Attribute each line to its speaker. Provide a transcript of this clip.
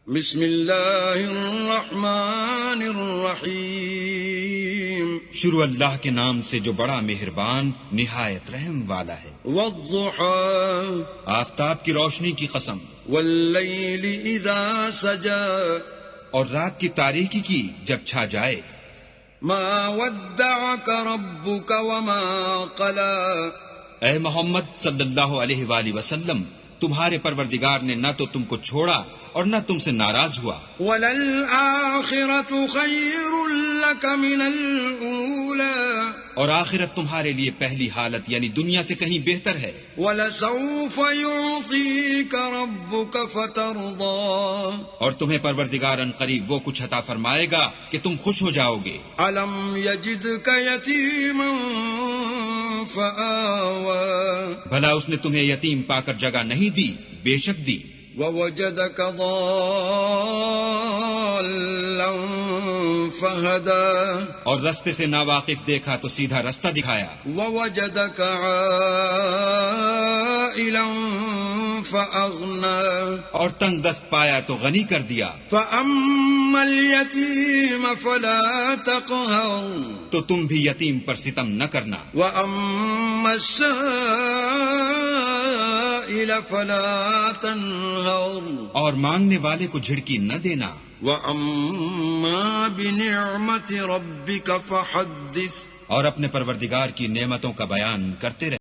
Speaker 1: بسم اللہ الرحمن الرحیم
Speaker 2: شروع اللہ کے نام سے جو بڑا مہربان نہایت رحم والا ہے۔
Speaker 1: والضحى
Speaker 2: آفتاب کی روشنی کی قسم،
Speaker 1: واللیل اذا سجا
Speaker 2: اور رات کی تاریکی کی جب چھا جائے۔
Speaker 1: ما ودعك ربك وما قلى
Speaker 2: اے محمد صلی اللہ علیہ وآلہ وسلم، تمہارے پروردگار نے نہ تو تم کو چھوڑا اور نہ تم سے ناراض ہوا۔
Speaker 1: وَلَلْآخِرَةُ خَيْرٌ لَكَ مِنَ الْأُولَى
Speaker 2: اور آخرت تمہارے لیے پہلی حالت یعنی دنیا سے کہیں بہتر ہے۔
Speaker 1: وَلَسَوْفَ يُعْطِيكَ رَبُّكَ فَتَرْضَى
Speaker 2: اور تمہیں پروردگار ان قریب وہ کچھ عطا فرمائے گا کہ تم خوش ہو جاؤ گے۔
Speaker 1: أَلَمْ يَجِدْكَ يَتِيمًا فَآوَى
Speaker 2: بھلا اس نے تمہیں یتیم پا کر جگہ نہیں دی؟ بے شک دی۔
Speaker 1: وَوَجَدَكَ ضَالًّا فَهَدَى
Speaker 2: اور رستے سے ناواقف دیکھا تو سیدھا رستہ دکھایا۔
Speaker 1: وَوَجَدَكَ عَائِلًا فَأَغْنَى
Speaker 2: اور تنگ دست پایا تو غنی کر دیا۔
Speaker 1: فَأَمَّا الْيَتِيمَ فَلَا تَقْهَرْ
Speaker 2: تو تم بھی یتیم پر ستم نہ کرنا۔
Speaker 1: وَأَمَّا السَّائِلَ فَلَا تَنْهَرْ
Speaker 2: اور مانگنے والے کو جھڑکی نہ دینا۔
Speaker 1: وَأَمَّا بِنِعْمَةِ رَبِّكَ فَحَدِّثْ
Speaker 2: اور اپنے پروردگار کی نعمتوں کا بیان کرتے رہے۔